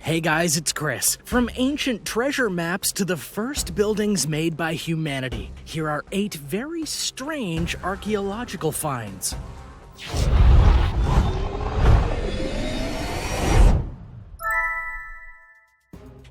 Hey guys, it's Chris. From ancient treasure maps to the first buildings made by humanity, here are 8 very strange archaeological finds.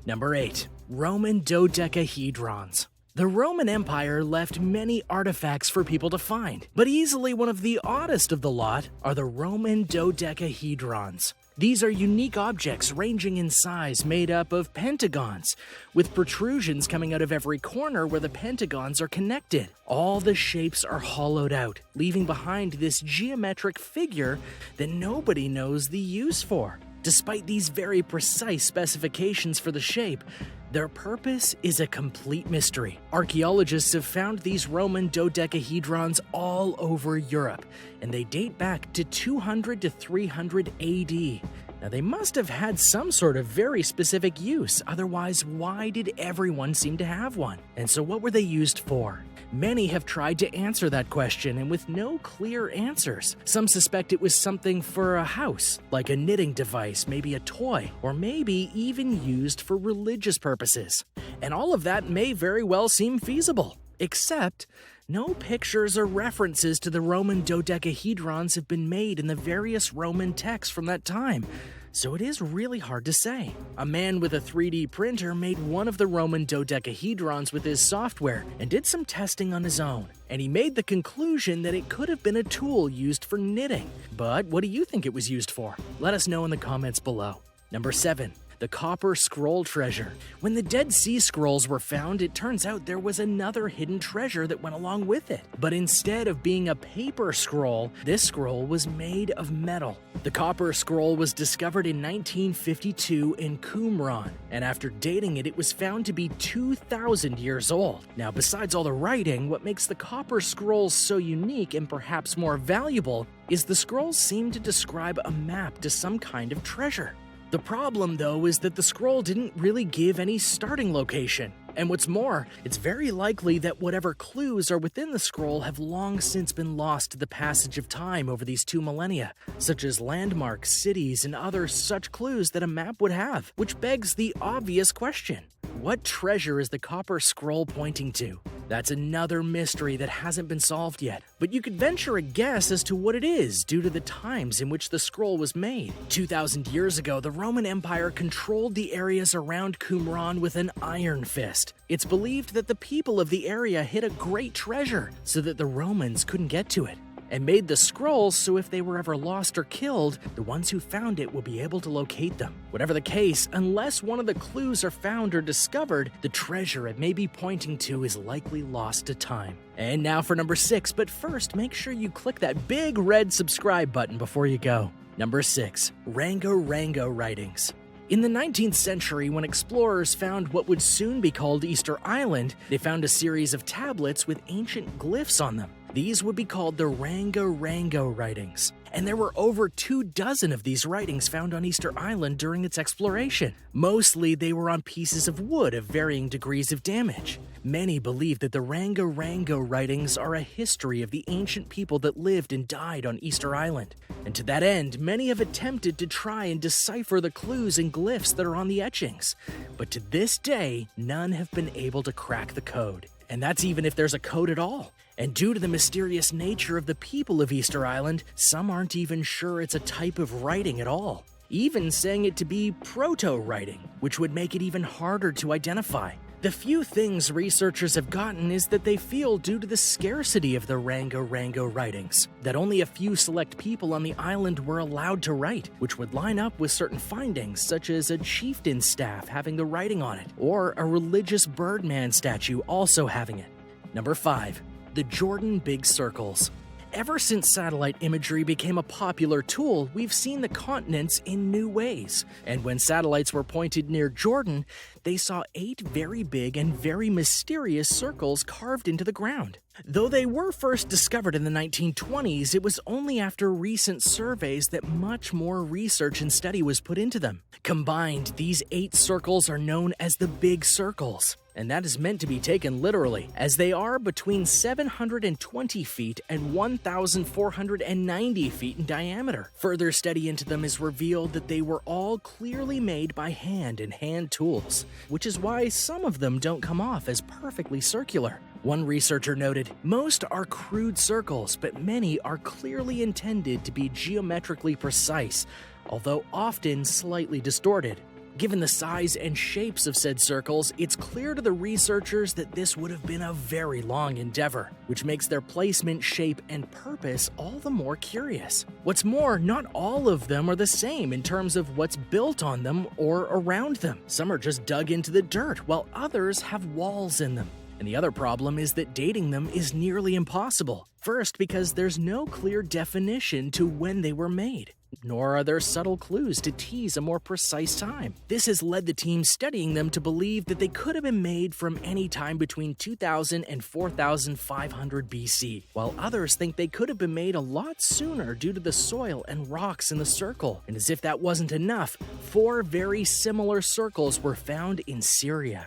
Number 8. Roman Dodecahedrons. The Roman Empire left many artifacts for people to find, but easily one of the oddest of the lot are the Roman Dodecahedrons. These are unique objects ranging in size made up of pentagons, with protrusions coming out of every corner where the pentagons are connected. All the shapes are hollowed out, leaving behind this geometric figure that nobody knows the use for. Despite these very precise specifications for the shape, their purpose is a complete mystery. Archaeologists have found these Roman dodecahedrons all over Europe, and they date back to 200 to 300 AD. Now, they must have had some sort of very specific use, otherwise why did everyone seem to have one? And so what were they used for? Many have tried to answer that question, and with no clear answers. Some suspect it was something for a house, like a knitting device, maybe a toy, or maybe even used for religious purposes. And all of that may very well seem feasible, except no pictures or references to the Roman dodecahedrons have been made in the various Roman texts from that time, so it is really hard to say. A man with a 3D printer made one of the Roman dodecahedrons with his software and did some testing on his own, and he made the conclusion that it could have been a tool used for knitting. But what do you think it was used for? Let us know in the comments below. Number 7. The Copper Scroll Treasure. When the Dead Sea Scrolls were found, it turns out there was another hidden treasure that went along with it. But instead of being a paper scroll, this scroll was made of metal. The Copper Scroll was discovered in 1952 in Qumran, and after dating it, it was found to be 2,000 years old. Now, besides all the writing, what makes the Copper Scrolls so unique and perhaps more valuable is the scrolls seem to describe a map to some kind of treasure. The problem, though, is that the scroll didn't really give any starting location. And what's more, it's very likely that whatever clues are within the scroll have long since been lost to the passage of time over these 2 millennia, such as landmarks, cities, and other such clues that a map would have, which begs the obvious question. What treasure is the Copper Scroll pointing to? That's another mystery that hasn't been solved yet, but you could venture a guess as to what it is due to the times in which the scroll was made. 2,000 years ago, the Roman Empire controlled the areas around Qumran with an iron fist. It's believed that the people of the area hid a great treasure so that the Romans couldn't get to it, and made the scrolls so if they were ever lost or killed, the ones who found it will be able to locate them. Whatever the case, unless one of the clues are found or discovered, the treasure it may be pointing to is likely lost to time. And now for number 6, but first make sure you click that big red subscribe button before you go. Number 6. RONGORONGO writings. In the 19th century, when explorers found what would soon be called Easter Island, they found a series of tablets with ancient glyphs on them. These would be called the RONGORONGO writings, and there were over 24 of these writings found on Easter Island during its exploration. Mostly they were on pieces of wood of varying degrees of damage. Many believe that the RONGORONGO writings are a history of the ancient people that lived and died on Easter Island. And to that end, many have attempted to try and decipher the clues and glyphs that are on the etchings. But to this day, none have been able to crack the code. And that's even if there's a code at all. And due to the mysterious nature of the people of Easter Island, some aren't even sure it's a type of writing at all, even saying it to be proto-writing, which would make it even harder to identify. The few things researchers have gotten is that they feel due to the scarcity of the RONGORONGO writings, that only a few select people on the island were allowed to write, which would line up with certain findings such as a chieftain's staff having the writing on it, or a religious birdman statue also having it. Number 5. The Jordan Big Circles. Ever since satellite imagery became a popular tool, we've seen the continents in new ways. And when satellites were pointed near Jordan, they saw 8 very big and very mysterious circles carved into the ground. Though they were first discovered in the 1920s, it was only after recent surveys that much more research and study was put into them. Combined, these 8 circles are known as the Big Circles. and that is meant to be taken literally, as they are between 720 feet and 1,490 feet in diameter. Further study into them has revealed that they were all clearly made by hand and hand tools, which is why some of them don't come off as perfectly circular. One researcher noted, "Most are crude circles, but many are clearly intended to be geometrically precise, although often slightly distorted. Given the size and shapes of said circles, it's clear to the researchers that this would have been a very long endeavor, which makes their placement, shape, and purpose all the more curious. What's more, not all of them are the same in terms of what's built on them or around them. Some are just dug into the dirt, while others have walls in them. And the other problem is that dating them is nearly impossible. First, because there's no clear definition to when they were made, nor are there subtle clues to tease a more precise time. This has led the team studying them to believe that they could have been made from any time between 2000 and 4500 BC, while others think they could have been made a lot sooner due to the soil and rocks in the circle. And as if that wasn't enough, 4 very similar circles were found in Syria.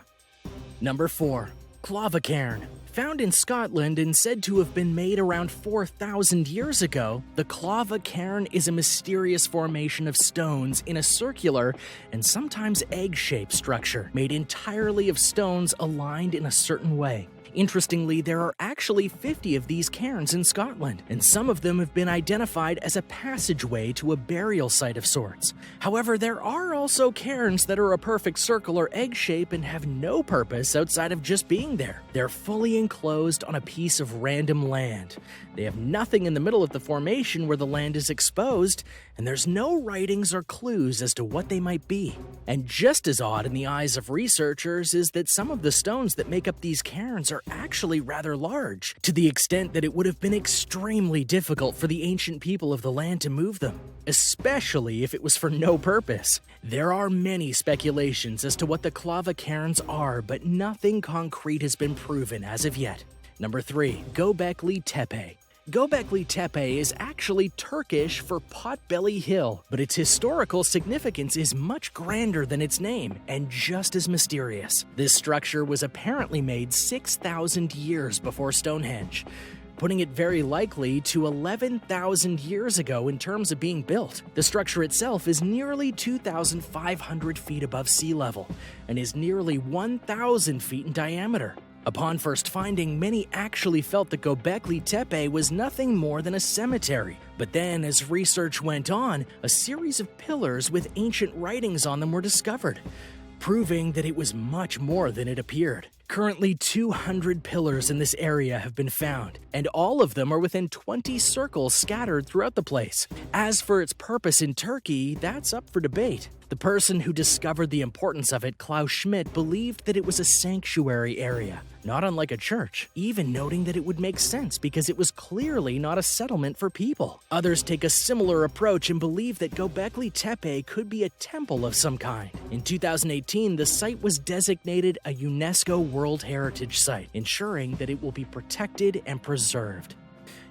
Number 4. CLAVA cairn. Found in Scotland and said to have been made around 4,000 years ago, the CLAVA cairn is a mysterious formation of stones in a circular and sometimes egg-shaped structure, made entirely of stones aligned in a certain way. Interestingly, there are actually 50 of these cairns in Scotland, and some of them have been identified as a passageway to a burial site of sorts. However, there are also cairns that are a perfect circle or egg shape and have no purpose outside of just being there. They're fully enclosed on a piece of random land. They have nothing in the middle of the formation where the land is exposed, and there's no writings or clues as to what they might be. And just as odd in the eyes of researchers is that some of the stones that make up these cairns are actually rather large, to the extent that it would have been extremely difficult for the ancient people of the land to move them, especially if it was for no purpose. There are many speculations as to what the CLAVA cairns are, but nothing concrete has been proven as of yet. Number 3. GOBEKLI TEPE. GOBEKLI TEPE is actually Turkish for Potbelly Hill, but its historical significance is much grander than its name and just as mysterious. This structure was apparently made 6,000 years before Stonehenge, putting it very likely to 11,000 years ago in terms of being built. The structure itself is nearly 2,500 feet above sea level and is nearly 1,000 feet in diameter. Upon first finding, many actually felt that Göbekli Tepe was nothing more than a cemetery. But then, as research went on, a series of pillars with ancient writings on them were discovered, proving that it was much more than it appeared. Currently, 200 pillars in this area have been found, and all of them are within 20 circles scattered throughout the place. As for its purpose in Turkey, that's up for debate. The person who discovered the importance of it, Klaus Schmidt, believed that it was a sanctuary area, not unlike a church, even noting that it would make sense because it was clearly not a settlement for people. Others take a similar approach and believe that Göbekli Tepe could be a temple of some kind. In 2018, the site was designated a UNESCO World Heritage Site, ensuring that it will be protected and preserved.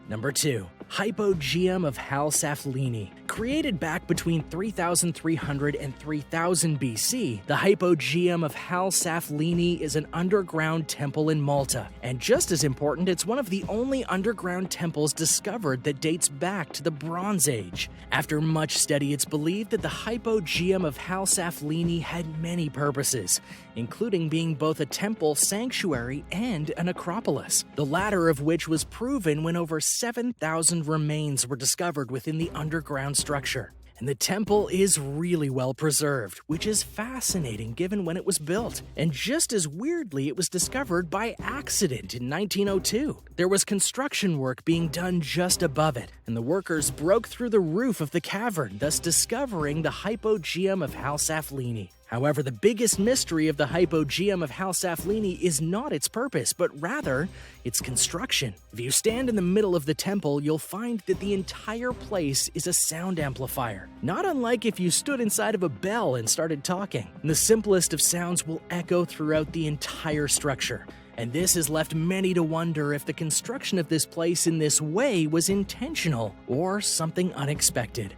Number 2. HYPOGEUM of SAFLIENI. Created back between 3,300 and 3000 BC, the HYPOGEUM of SAFLIENI is an underground temple in Malta. And just as important, it's one of the only underground temples discovered that dates back to the Bronze Age. After much study, it's believed that the HYPOGEUM of SAFLIENI had many purposes, including being both a temple sanctuary and a necropolis, the latter of which was proven when over 7,000 remains were discovered within the underground structure. And the temple is really well preserved, which is fascinating given when it was built. And just as weirdly, it was discovered by accident in 1902. There was construction work being done just above it, and the workers broke through the roof of the cavern, thus discovering the HYPOGEUM of SAFLIENI. However, the biggest mystery of the HYPOGEUM of SAFLIENI is not its purpose, but rather its construction. If you stand in the middle of the temple, you'll find that the entire place is a sound amplifier, not unlike if you stood inside of a bell and started talking. And the simplest of sounds will echo throughout the entire structure. And this has left many to wonder if the construction of this place in this way was intentional or something unexpected.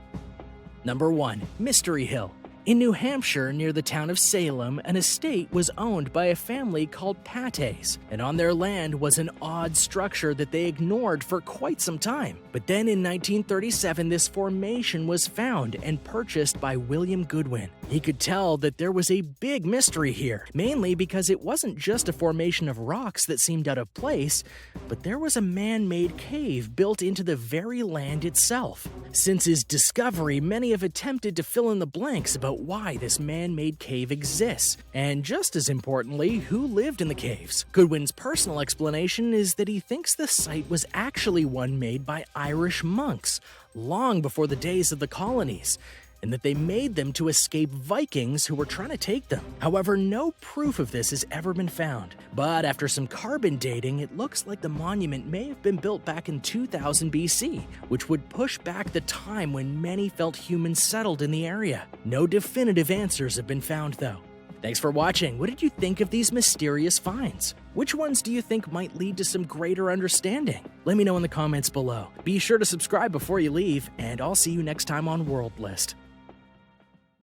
Number 1. Mystery Hill. In New Hampshire, near the town of Salem, an estate was owned by a family called Pates, and on their land was an odd structure that they ignored for quite some time. But then in 1937, this formation was found and purchased by William Goodwin. He could tell that there was a big mystery here, mainly because it wasn't just a formation of rocks that seemed out of place, but there was a man-made cave built into the very land itself. Since his discovery, many have attempted to fill in the blanks about why this man-made cave exists, and just as importantly, who lived in the caves. Goodwin's personal explanation is that he thinks the site was actually one made by Irish monks, long before the days of the colonies, and that they made them to escape Vikings who were trying to take them. However, no proof of this has ever been found. But after some carbon dating, it looks like the monument may have been built back in 2000 BC, which would push back the time when many felt humans settled in the area. No definitive answers have been found, though. Thanks for watching. What did you think of these mysterious finds? Which ones do you think might lead to some greater understanding? Let me know in the comments below. Be sure to subscribe before you leave, and I'll see you next time on World List.